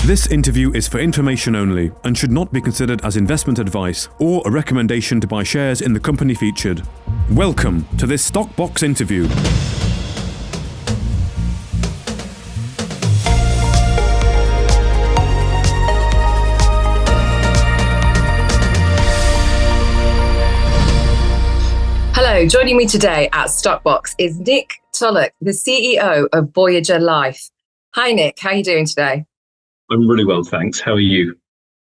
This interview is for information only and should not be considered as investment advice or a recommendation to buy shares in the company featured. Welcome to this Stock Box interview. Hello, joining me today at Stockbox is Nick Tulloch, the CEO of Voyager Life. Hi Nick, how are you doing today? I'm really well, thanks. How are you?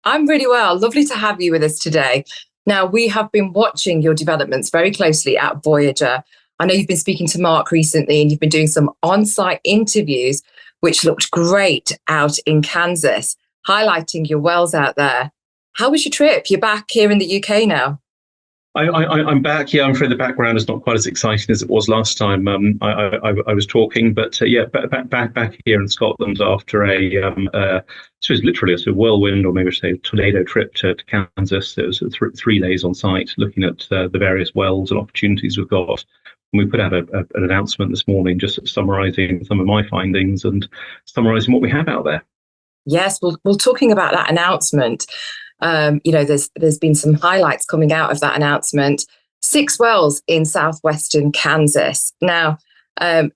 I'm really well. Lovely to have you with us today. Now, we have been watching your developments very closely at Voyager. I know you've been speaking to Mark recently and you've been doing some on-site interviews, which looked great out in Kansas, highlighting your wells out there. How was your trip? You're back here in the UK now. I'm back. Yeah, I'm afraid the background is not quite as exciting as it was last time. I was talking, but back here in Scotland after I suppose literally a whirlwind, or maybe I should say a tornado trip to Kansas. It was 3 days on site, looking at the various wells and opportunities we've got. And we put out an announcement this morning, just summarising some of my findings and summarising what we have out there. Yes, we're talking about that announcement. There's been some highlights coming out of that announcement. 6 wells in southwestern Kansas. Now,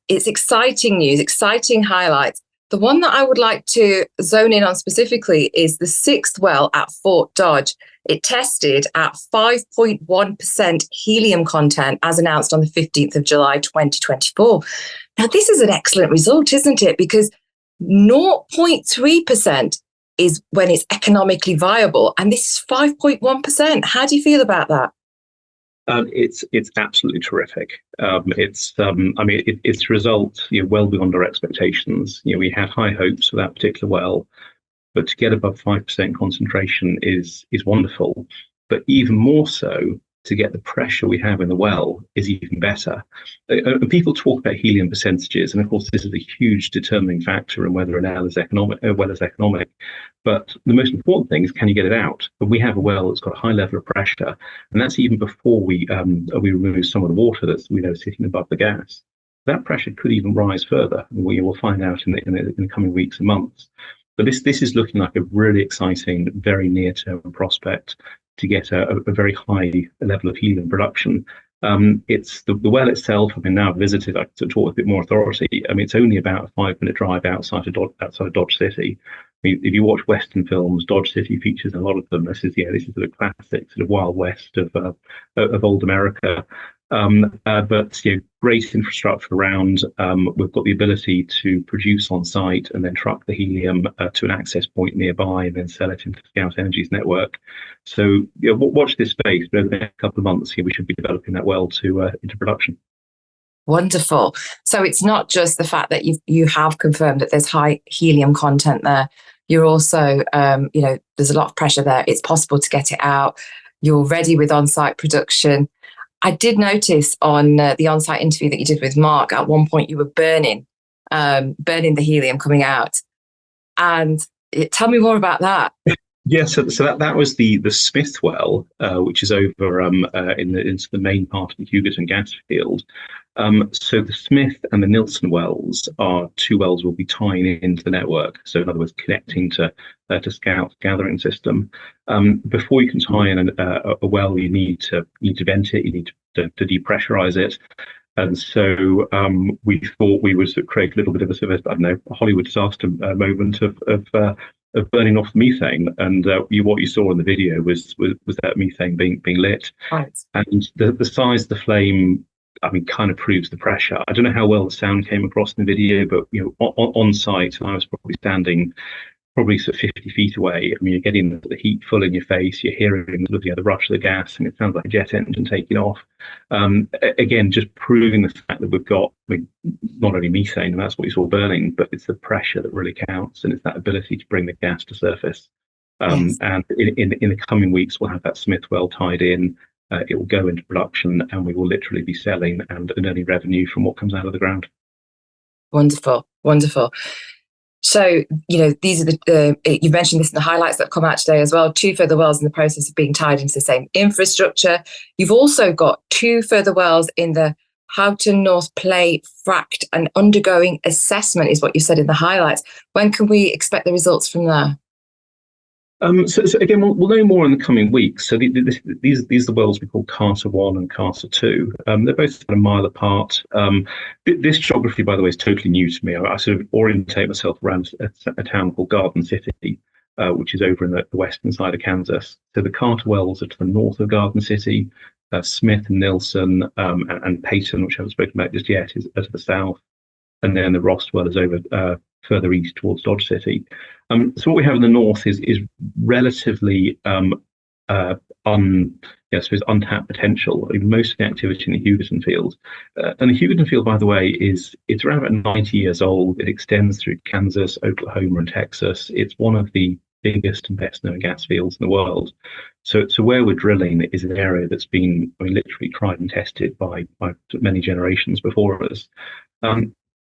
it's exciting news, exciting highlights. The one that I would like to zone in on specifically is the 6th well at Fort Dodge. It tested at 5.1% helium content as announced on the 15th of July, 2024. Now, this is an excellent result, isn't it? Because 0.3% is when it's economically viable, and this is 5.1%. How do you feel about that? It's absolutely terrific. It's a result well beyond our expectations. We had high hopes for that particular well, but to get above 5% concentration is wonderful. But even more so, to get the pressure we have in the well is even better. And people talk about helium percentages, and of course this is a huge determining factor in whether a well is economic. But the most important thing is, can you get it out? And we have a well that's got a high level of pressure, and that's even before we remove some of the water that's sitting above the gas. That pressure could even rise further. We will find out in the coming weeks and months. But this is looking like a really exciting, very near-term prospect to get a very high level of helium production. It's the well itself. Now I've visited, I can talk with a bit more authority. It's only about a 5-minute drive outside of Dodge City. If you watch Western films, Dodge City features a lot of them. This is the classic sort of Wild West of old America. But great infrastructure around. We've got the ability to produce on site and then truck the helium to an access point nearby and then sell it into Scout Energy's network. So watch this space. But over the next couple of months, we should be developing that well into production. Wonderful. So it's not just the fact that you have confirmed that there's high helium content there. You're also, there's a lot of pressure there. It's possible to get it out. You're ready with on-site production. I did notice on the on-site interview that you did with Mark, at one point you were burning the helium coming out. And tell me more about that. Yeah, so that was the Smith well, which is over into the main part of the Hugoton gas field. So the Smith and the Nilsson wells are 2 wells we'll be tying into the network. So in other words, connecting to Scout's gathering system. Before you can tie in a well, you need to vent it. You need to depressurize it. And so we thought we would sort of create a little bit of a Hollywood disaster moment of burning off the methane. And what you saw in the video was that methane being lit. Right. And the size of the flame, kind of proves the pressure. I don't know how well the sound came across in the video, but on site, I was probably standing sort of 50 feet away. You're getting the heat full in your face. You're hearing the rush of the gas, and it sounds like a jet engine taking off. Again, just proving the fact that we've got not only methane, and that's what you saw burning, but it's the pressure that really counts, and it's that ability to bring the gas to surface. Yes. And in the coming weeks, we'll have that Smith well tied in. It will go into production, and we will literally be selling and earning revenue from what comes out of the ground. Wonderful, wonderful. So, these are you mentioned this in the highlights that have come out today as well. 2 further wells in the process of being tied into the same infrastructure. You've also got 2 further wells in the Houghton North Play fracked and undergoing assessment is what you said in the highlights. When can we expect the results from there? So again, we'll know more in the coming weeks. So these are the wells we call Carter 1 and Carter 2. They're both about a mile apart. This geography, by the way, is totally new to me. I sort of orientate myself around a town called Garden City, which is over in the western side of Kansas. So the Carter wells are to the north of Garden City. Smith and Nilsson and Peyton, which I haven't spoken about just yet, is to the south. And then the Rost well is over further east towards Dodge City. So what we have in the north is relatively untapped potential. I mean, most of the activity in the Hugoton field, and the Hugoton field, by the way, it's around about 90 years old. It extends through Kansas, Oklahoma, and Texas. It's one of the biggest and best known gas fields in the world. So where we're drilling is an area that's been, literally tried and tested by many generations before us.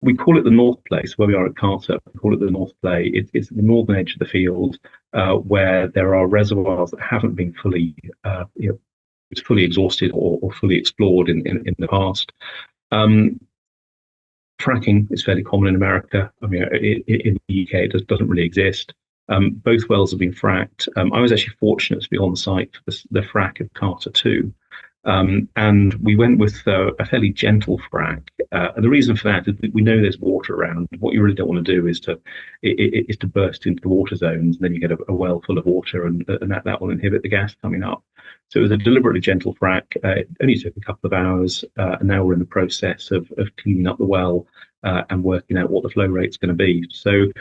We call it the North Play. So where we are at Carter, we call it the North Play. It's the northern edge of the field where there are reservoirs that haven't been fully exhausted or fully explored in the past. Fracking is fairly common in America. I mean, in the UK, it doesn't really exist. Both wells have been fracked. I was actually fortunate to be on the site for the frack of Carter 2. And we went with a fairly gentle frack. And the reason for that is that we know there's water around. What you really don't want to do is to burst into the water zones, and then you get a well full of water, and that will inhibit the gas coming up. So it was a deliberately gentle frack. It only took a couple of hours, and now we're in the process of cleaning up the well and working out what the flow rate's going to be. So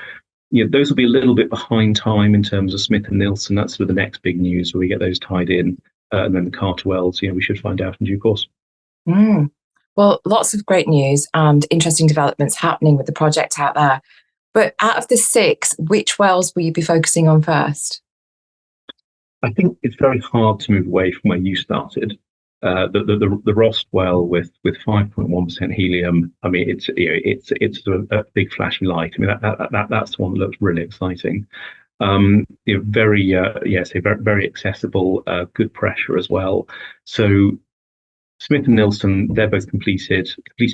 those will be a little bit behind time in terms of Smith and Nilsson. That's sort of the next big news where we get those tied in. And then the Carter wells, we should find out in due course. Well, lots of great news and interesting developments happening with the project out there. But out of the 6, which wells will you be focusing on first? I think it's very hard to move away from where you started. The Rost well with 5.1% helium. I mean, it's a big flashing light. I mean, that's the one that looks really exciting. Very accessible, good pressure as well. So Smith and Nilsson, they're both completed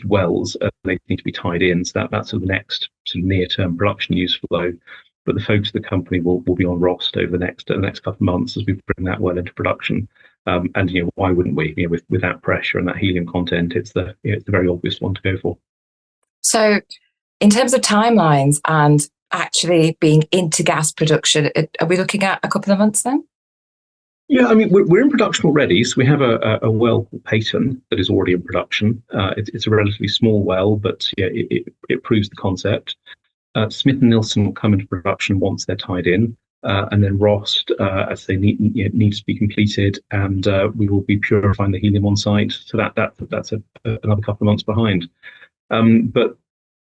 wells. They need to be tied in. So that's sort of the next sort of near-term production news flow. But the focus of the company will be on Rost over the next couple of months as we bring that well into production. And why wouldn't we? With that pressure and that helium content, it's the very obvious one to go for. So, in terms of timelines and actually being into gas production, are we looking at a couple of months then? Yeah, I mean, we're in production already. So we have a well called Peyton that is already in production. It's a relatively small well, but it proves the concept. Smith and Nilsson will come into production once they're tied in. And then Rost, as they needs to be completed, and we will be purifying the helium on site. So that's another couple of months behind. But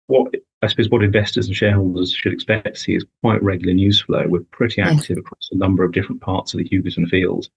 what investors and shareholders should expect to see is quite regular news flow. We're pretty active across a number of different parts of the Hugoton field,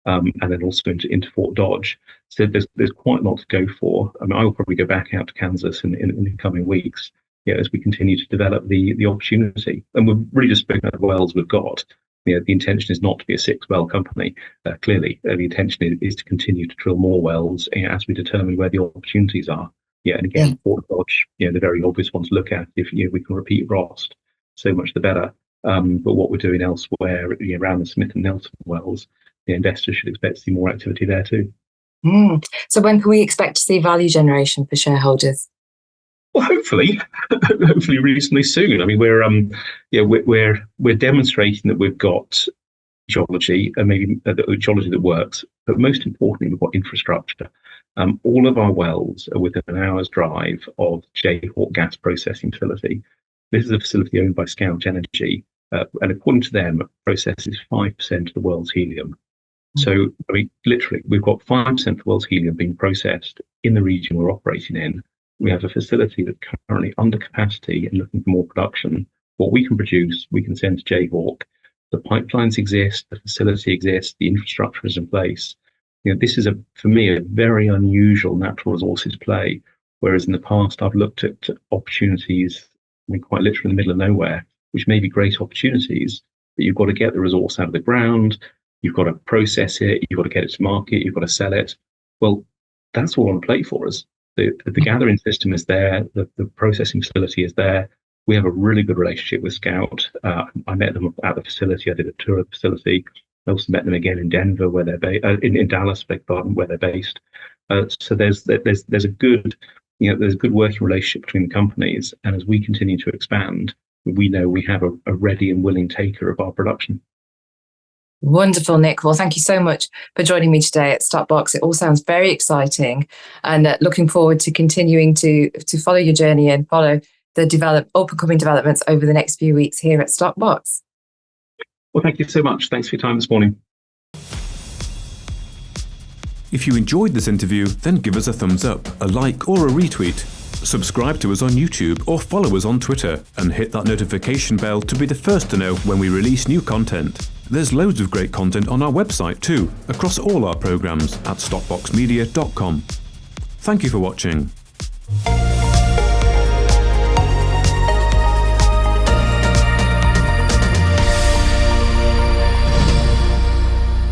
and then also into Fort Dodge. So there's quite a lot to go for. I mean, I will probably go back out to Kansas in the coming weeks, as we continue to develop the opportunity. And we've really just spoken about the wells we've got. The intention is not to be a 6-well company. Clearly, the intention is to continue to drill more wells as we determine where the opportunities are. And again, Fort Dodge, the very obvious one to look at. If we can repeat Rost, so much the better. But what we're doing elsewhere around the Smith and Nilsson wells, the investors should expect to see more activity there too. So when can we expect to see value generation for shareholders? Well, hopefully reasonably soon. I mean, we're demonstrating that we've got geology, and maybe geology that works. But most importantly, we've got infrastructure. All of our wells are within an hour's drive of Jayhawk gas processing facility. This is a facility owned by Scout Energy, and according to them, processes 5% of the world's helium. So, I mean, literally, we've got 5% of the world's helium being processed in the region we're operating in. We have a facility that's currently under capacity and looking for more production. What we can produce, we can send to Jayhawk. The pipelines exist, the facility exists, the infrastructure is in place. This is, for me, a very unusual natural resources play. Whereas in the past, I've looked at opportunities, quite literally in the middle of nowhere, which may be great opportunities, but you've got to get the resource out of the ground, you've got to process it, you've got to get it to market, you've got to sell it. Well, that's all on the plate for us. The gathering system is there. The processing facility is there. We have a really good relationship with Scout. I met them at the facility. I did a tour of the facility. I also met them again in Denver, where they're based, in Dallas, beg your pardon, where they're based. So there's a good, there's a good working relationship between the companies. And as we continue to expand, we know we have a ready and willing taker of our production. Wonderful, Nick. Well, thank you so much for joining me today at Stockbox. It all sounds very exciting, and looking forward to continuing to follow your journey and follow the up-and-coming developments over the next few weeks here at Stockbox. Well, thank you so much. Thanks for your time this morning. If you enjoyed this interview, then give us a thumbs up, a like or a retweet. Subscribe to us on YouTube or follow us on Twitter, and hit that notification bell to be the first to know when we release new content. There's loads of great content on our website too, across all our programs at stockboxmedia.com. Thank you for watching.